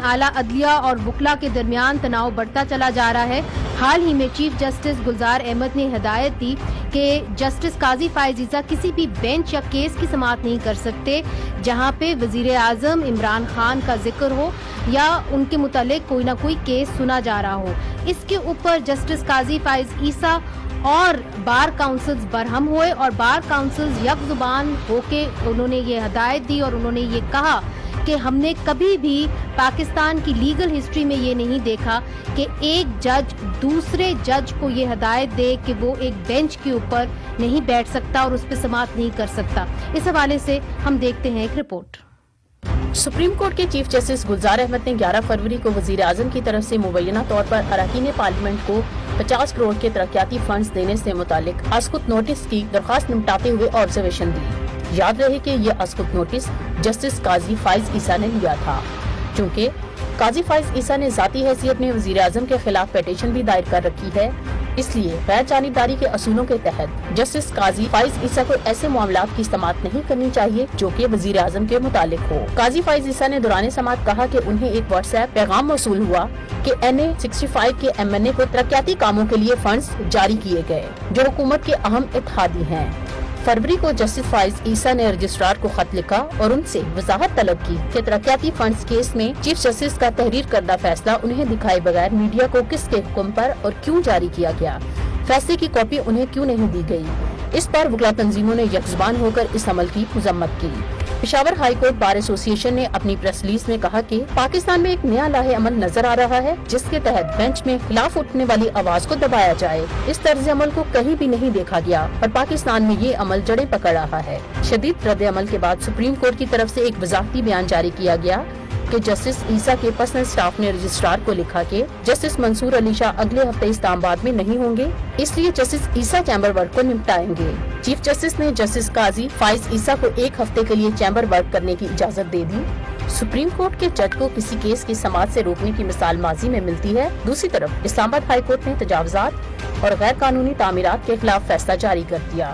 اعلیٰ عدلیہ اور وکلا کے درمیان تناؤ بڑھتا چلا جا رہا ہے۔ حال ہی میں چیف جسٹس گلزار احمد نے ہدایت دی کہ جسٹس قاضی فائز عیسیٰ کسی بھی بینچ یا کیس کی سماعت نہیں کر سکتے جہاں پہ وزیر اعظم عمران خان کا ذکر ہو یا ان کے متعلق کوئی نہ کوئی کیس سنا جا رہا ہو۔ اس کے اوپر جسٹس قاضی فائز عیسیٰ اور بار کاؤنسلز برہم ہوئے اور بار کاؤنسلز یک زبان ہو کے انہوں نے یہ ہدایت دی اور انہوں نے یہ کہا کہ ہم نے کبھی بھی پاکستان کی لیگل ہسٹری میں یہ نہیں دیکھا کہ ایک جج دوسرے جج کو یہ ہدایت دے کہ وہ ایک بینچ کے اوپر نہیں بیٹھ سکتا اور اس پہ سماعت نہیں کر سکتا۔ اس حوالے سے ہم دیکھتے ہیں ایک رپورٹ۔ سپریم کورٹ کے چیف جسٹس گلزار احمد نے 11 فروری کو وزیر اعظم کی طرف سے مبینہ طور پر اراکین پارلیمنٹ کو 50 کروڑ کے ترقیاتی فنڈز دینے سے متعلق اسقط نوٹس کی درخواست نمٹاتے ہوئے آبزرویشن دی۔ یاد رہے کہ یہ اسقط نوٹس جسٹس قاضی فائز عیسیٰ نے لیا تھا، چونکہ قاضی فائز عیسیٰ نے ذاتی حیثیت میں وزیر اعظم کے خلاف پیٹیشن بھی دائر کر رکھی ہے، اس لیے غیر جانبداری کے اصولوں کے تحت جسٹس قاضی فائز عیسیٰ کو ایسے معاملات کی سماعت نہیں کرنی چاہیے جو کہ وزیر اعظم کے متعلق ہو۔ قاضی فائز عیسیٰ نے دوران سماعت کہا کہ انہیں ایک واٹس ایپ پیغام موصول ہوا کہ NA65 کے MNA کو ترقیاتی کاموں کے لیے فنڈز جاری کیے گئے جو حکومت کے اہم اتحادی ہیں۔ فروری کو جسٹس فائز عیسیٰ نے رجسٹرار کو خط لکھا اور ان سے وضاحت طلب کی کہ ترقیاتی فنڈز کیس میں چیف جسٹس کا تحریر کردہ فیصلہ انہیں دکھائے بغیر میڈیا کو کس کے حکم پر اور کیوں جاری کیا گیا، فیصلے کی کاپی انہیں کیوں نہیں دی گئی۔ اس پر وکلا تنظیموں نے یکزبان ہو کر اس عمل کی مذمت کی۔ پشاور ہائی کورٹ بار ایسوسی ایشن نے اپنی پریس ریلیز میں کہا کہ پاکستان میں ایک نیا لاہے عمل نظر آ رہا ہے جس کے تحت بینچ میں خلاف اٹھنے والی آواز کو دبایا جائے۔ اس طرز عمل کو کہیں بھی نہیں دیکھا گیا اور پاکستان میں یہ عمل جڑیں پکڑ رہا ہے۔ شدید رد عمل کے بعد سپریم کورٹ کی طرف سے ایک وضاحتی بیان جاری کیا گیا کہ جسٹس عیسیٰ کے پرسنل سٹاف نے رجسٹرار کو لکھا کہ جسٹس منصور علی شاہ اگلے ہفتے اسلام آباد میں نہیں ہوں گے، اس لیے جسٹس عیسیٰ چیمبر ورک کو نمٹائیں گے۔ چیف جسٹس نے جسٹس قاضی فائز عیسیٰ کو ایک ہفتے کے لیے چیمبر ورک کرنے کی اجازت دے دی۔ سپریم کورٹ کے جج کو کسی کیس کی سماعت سے روکنے کی مثال ماضی میں ملتی ہے۔ دوسری طرف اسلام آباد ہائی کورٹ نے تجاوزات اور غیر قانونی تعمیرات کے خلاف فیصلہ جاری کر دیا۔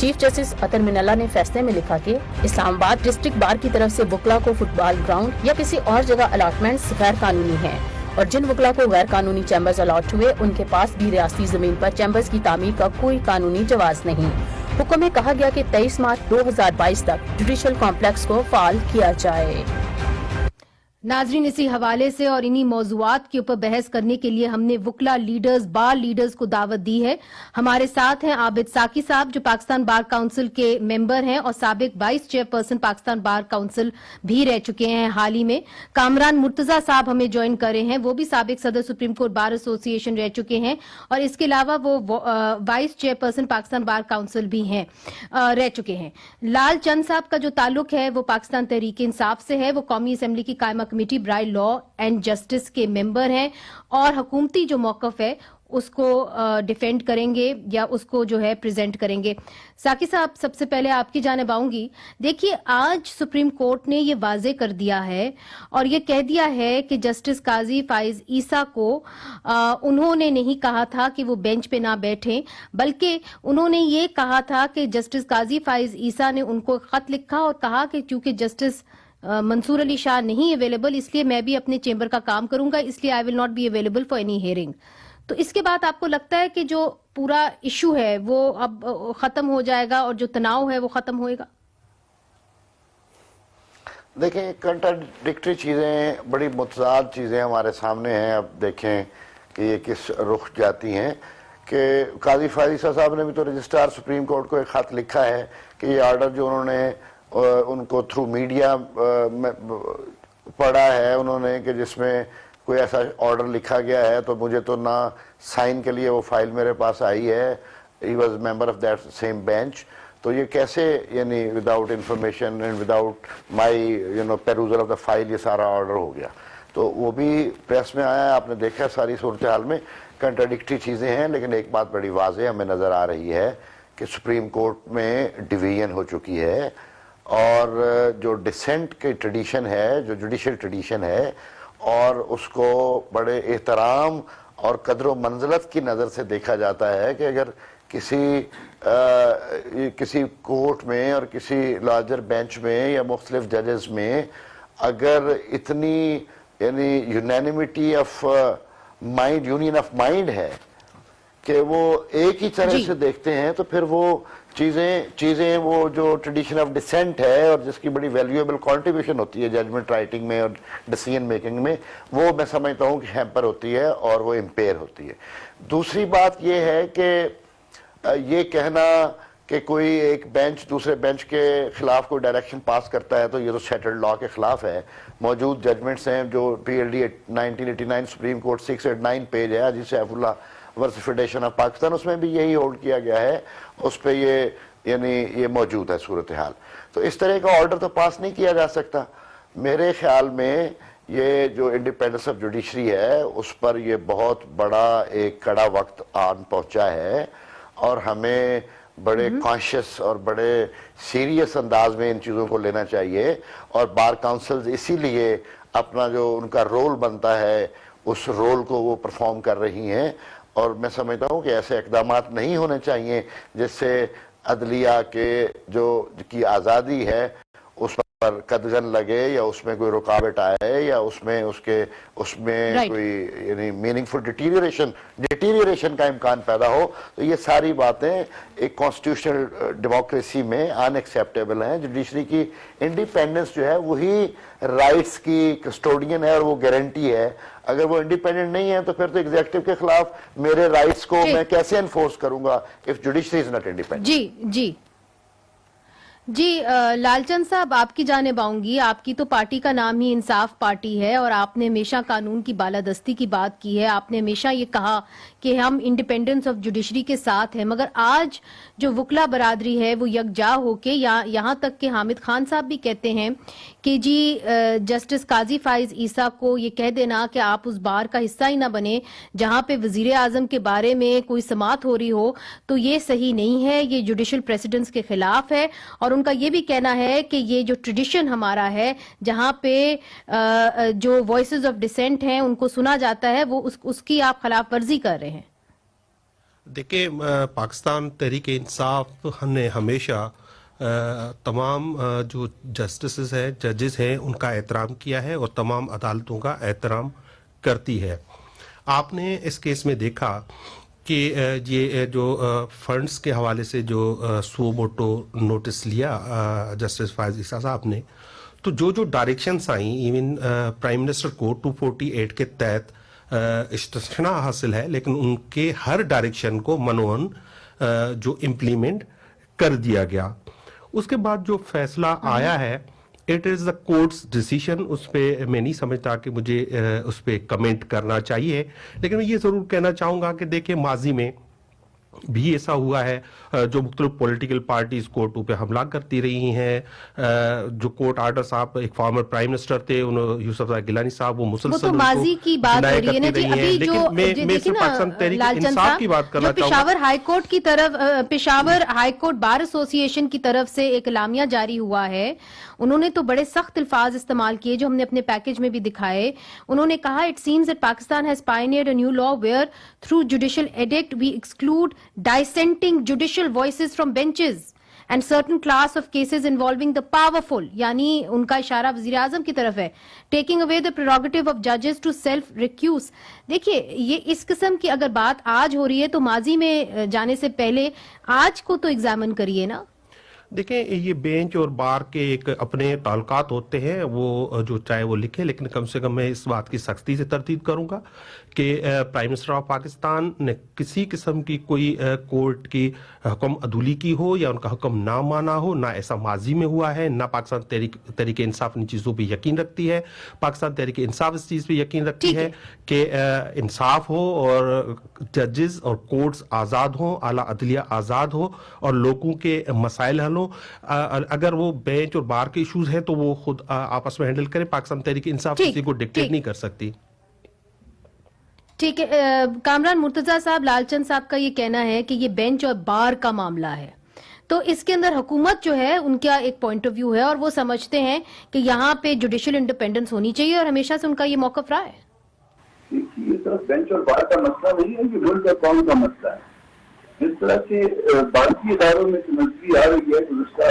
چیف جسٹس اطہر من اللہ نے فیصلے میں لکھا کہ اسلام آباد ڈسٹرکٹ بار کی طرف سے وکلا کو فٹ بال گراؤنڈ یا کسی اور جگہ الاٹمنٹس غیر قانونی ہیں اور جن وکلا کو غیر قانونی چیمبرز الاٹ ہوئے ان کے پاس بھی ریاستی زمین پر چیمبرز کی تعمیر کا کوئی قانونی جواز نہیں۔ حکم میں کہا گیا کہ 23 مارچ 2022 تک جوڈیشل کمپلیکس کو فعال کیا جائے۔ ناظرین، اسی حوالے سے اور انہی موضوعات کے اوپر بحث کرنے کے لیے ہم نے وکلا لیڈرز، بار لیڈرز کو دعوت دی ہے۔ ہمارے ساتھ ہیں عابد ساکی صاحب جو پاکستان بار کاؤنسل کے ممبر ہیں اور سابق وائس چیئرپرسن پاکستان بار کاؤنسل بھی رہ چکے ہیں حال ہی میں۔ کامران مرتضی صاحب ہمیں جوائن کر رہے ہیں، وہ بھی سابق صدر سپریم کورٹ بار ایسوسی ایشن رہ چکے ہیں اور اس کے علاوہ وہ وائس چیئرپرسن پاکستان بار کاؤنسل بھی ہیں رہ چکے ہیں۔ لال چند صاحب کا جو تعلق ہے وہ پاکستان تحریک انصاف سے ہے، وہ قومی اسمبلی کی قائمہ کمیٹی برائے لا اینڈ جسٹس کے ممبر ہیں اور حکومتی جو موقف ہے اس کو ڈیفینڈ کریں گے یا اس کو جو ہے پریزنٹ کریں گے۔ ساکی صاحب، سب سے پہلے آپ کی جانب آؤں گی۔ دیکھیے، آج سپریم کورٹ نے یہ واضح کر دیا ہے اور یہ کہہ دیا ہے کہ جسٹس قاضی فائز عیسیٰ کو انہوں نے نہیں کہا تھا کہ وہ بینچ پہ نہ بیٹھیں، بلکہ انہوں نے یہ کہا تھا کہ جسٹس قاضی فائز عیسیٰ نے ان کو خط لکھا اور کہا کہ چونکہ جسٹس منصور علی شاہ نہیں اویلیبل اس لیے میں بھی اپنے چیمبر کا کام کروں گا، اس لیے I will not be available for any hearing. تو اس کے بعد آپ کو لگتا ہے کہ جو پورا ایشو ہے وہ اب ختم ہو جائے گا اور جو تناؤ ہے وہ ختم ہوئے گا؟ دیکھیں، کنٹراڈکٹری چیزیں، بڑی متضاد چیزیں ہمارے سامنے ہیں۔ اب دیکھیں کہ یہ کس رخ جاتی ہیں کہ قاضی فائز عیسیٰ صاحب نے بھی تو رجسٹرار سپریم کورٹ کو ایک خط لکھا ہے کہ یہ آرڈر جو انہوں نے ان کو تھرو میڈیا پڑھا ہے انہوں نے کہ جس میں کوئی ایسا آرڈر لکھا گیا ہے، تو مجھے تو نہ سائن کے لیے وہ فائل میرے پاس آئی ہے۔ He was member of that same bench, تو یہ کیسے یعنی without information and without my perusal of the file یہ سارا آرڈر ہو گیا؟ تو وہ بھی پریس میں آیا ہے، آپ نے دیکھا ساری صورتحال میں کنٹراڈکٹری چیزیں ہیں۔ لیکن ایک بات بڑی واضح ہمیں نظر آ رہی ہے کہ سپریم کورٹ میں ڈویژن ہو چکی ہے اور جو ڈسینٹ کی ٹریڈیشن ہے، جو جوڈیشل ٹریڈیشن ہے، اور اس کو بڑے احترام اور قدر و منزلت کی نظر سے دیکھا جاتا ہے کہ اگر کسی کورٹ میں اور کسی لارجر بینچ میں یا مختلف ججز میں اگر اتنی یعنی unanimity of mind, union of mind ہے کہ وہ ایک ہی طرح سے دیکھتے ہیں، تو پھر وہ چیزیں وہ جو ٹریڈیشن آف ڈسینٹ ہے اور جس کی بڑی ویلیویبل کنٹریبیوشن ہوتی ہے ججمنٹ رائٹنگ میں اور ڈیسیژن میکنگ میں، وہ میں سمجھتا ہوں کہ ہیمپر ہوتی ہے اور وہ امپیئر ہوتی ہے. دوسری بات یہ ہے کہ یہ کہنا کہ کوئی ایک بینچ دوسرے بینچ کے خلاف کوئی ڈائریکشن پاس کرتا ہے تو یہ تو سیٹلڈ لا کے خلاف ہے. موجود ججمنٹس ہیں جو P L D 1989 Supreme Court 689 page ہے Haji Saifullah versus federation of Pakistan, اس میں بھی یہی ہولڈ کیا گیا ہے، اس پہ یہ موجود ہے صورتحال. تو اس طرح کا آرڈر تو پاس نہیں کیا جا سکتا. میرے خیال میں یہ جو انڈیپینڈنس آف جوڈیشری ہے اس پر یہ بہت بڑا ایک کڑا وقت آن پہنچا ہے، اور ہمیں بڑے کانشیس اور بڑے سیریس انداز میں ان چیزوں کو لینا چاہیے. اور بار کاؤنسلز اسی لیے اپنا جو ان کا رول بنتا ہے اس رول کو وہ پرفارم کر رہی ہیں. اور میں سمجھتا ہوں کہ ایسے اقدامات نہیں ہونے چاہیے جس سے عدلیہ کی آزادی ہے اس پر قدغن لگے، یا اس میں کوئی رکاوٹ آئے، یا اس میں کوئی یعنی میننگ فل ڈیٹیریوریشن کا امکان پیدا ہو. تو یہ ساری باتیں ایک کانسٹیٹیوشنل ڈیموکریسی میں ان ایکسیپٹیبل ہیں. جوڈیشری کی انڈیپینڈنس جو ہے وہی رائٹس کی کسٹوڈین ہے اور وہ گارنٹی ہے. اگر وہ انڈیپینڈنٹ نہیں ہے تو پھر تو ایگزیکٹو کے خلاف میرے رائٹس کو میں کیسے انفورس کروں گا if judiciary is not independent. جی لال چند صاحب، آپ کی جانب آؤں گی. آپ کی تو پارٹی کا نام ہی انصاف پارٹی ہے اور آپ نے ہمیشہ قانون کی بالادستی کی بات کی ہے. آپ نے ہمیشہ یہ کہا کہ ہم انڈیپینڈنس آف جوڈیشری کے ساتھ ہیں، مگر آج جو وکلا برادری ہے وہ یکجا ہو کے یہاں تک کہ حامد خان صاحب بھی کہتے ہیں کہ جی جسٹس قاضی فائز عیسیٰ کو یہ کہہ دینا کہ آپ اس بار کا حصہ ہی نہ بنے جہاں پہ وزیر اعظم کے بارے میں کوئی سماعت ہو رہی ہو، تو یہ صحیح نہیں ہے، یہ جوڈیشل پریسیڈنس کے خلاف ہے. اور ان کا یہ بھی کہنا ہے کہ یہ جو ٹریڈیشن ہمارا ہے جہاں پہ جو وائسز آف ڈسینٹ ہیں ان کو سنا جاتا ہے، وہ اس کی آپ خلاف ورزی کر رہے ہیں. دیکھیں، پاکستان تحریک انصاف نے ہمیشہ تمام جو جسٹسز ہیں، ججز ہیں، ان کا احترام کیا ہے اور تمام عدالتوں کا احترام کرتی ہے. آپ نے اس کیس میں دیکھا کہ یہ جو فنڈز کے حوالے سے جو سو موٹو نوٹس لیا جسٹس فائز عیسیٰ صاحب نے، تو جو ڈائریکشنز آئیں، ایون پرائم منسٹر کو 248 کے تحت استثناء حاصل ہے، لیکن ان کے ہر ڈائریکشن کو منوان جو امپلیمنٹ کر دیا گیا. اس کے بعد جو فیصلہ آیا ہے it is the court's decision, اس پہ میں نہیں سمجھتا کہ مجھے اس پہ کمنٹ کرنا چاہیے. لیکن میں یہ ضرور کہنا چاہوں گا کہ دیکھیں ماضی میں بھی ایسا ہوا ہے جو مختلف پولیٹیکل پارٹیز کورٹوں پہ حملہ کرتی رہی ہیں. جو کورٹ آرڈر صاحب ایک فارمر پرائم منسٹر تھے یوسف زئی گیلانی صاحب، وہ مسلسل ماضی کی بات ہو رہی ہے نا جی. ابھی جو دیکھیں نا لال چند صاحب، جو پشاور ہائی کورٹ کی طرف، پشاور ہائی کورٹ بار ایسوسی ایشن کی طرف سے ایک اعلامیہ جاری ہوا ہے، انہوں نے تو بڑے سخت الفاظ استعمال کیے جو ہم نے اپنے پیکج میں بھی دکھائے. انہوں نے کہا it seems that Pakistan has pioneered a new law where through judicial edict we exclude dissenting judicial voices from benches and certain class of cases involving the powerful، یعنی ان کا اشارہ وزیر اعظم کی طرف ہے، taking away the prerogative of judges to self recuse. دیکھیے یہ اس قسم کی اگر بات آج ہو رہی ہے تو ماضی میں جانے سے پہلے آج کو تو ایگزامن کریے نا. دیکھیں یہ بینچ اور بار کے ایک اپنے تعلقات ہوتے ہیں، وہ جو چاہے وہ لکھے، لیکن کم سے کم میں اس بات کی سختی سے تردید کروں گا کہ پرائم منسٹر آف پاکستان نے کسی قسم کی کوئی کورٹ کی حکم عدولی کی ہو یا ان کا حکم نہ مانا ہو، نہ ایسا ماضی میں ہوا ہے، نہ پاکستان تحریک انصاف ان چیزوں پہ یقین رکھتی ہے. پاکستان تحریک انصاف اس چیز پہ یقین رکھتی ہے کہ انصاف ہو اور ججز اور کورٹس آزاد ہوں، اعلیٰ عدلیہ آزاد ہو اور لوگوں کے مسائل حل ہوں. اگر وہ بینچ اور بار کے ایشوز ہیں تو وہ خود آپس میں ہینڈل کریں. پاکستان تحریک انصاف کسی کو ڈکٹیٹ نہیں کر سکتی. ٹھیک ہے کامران مرتضیٰ صاحب، لال چند صاحب کا یہ کہنا ہے کہ یہ بینچ اور بار کا معاملہ ہے، تو اس کے اندر حکومت جو ہے ان کا ایک پوائنٹ آف ویو ہے اور وہ سمجھتے ہیں کہ یہاں پہ جوڈیشل انڈیپینڈنس ہونی چاہیے اور ہمیشہ سے ان کا یہ موقف رہا ہے. یہ صرف بینچ اور بار کا مسئلہ نہیں ہے، یہ ملک اور قوم کا مسئلہ ہے. جس طرح سے بھارتی اداروں میں منتری آ رہی ہے گزشتہ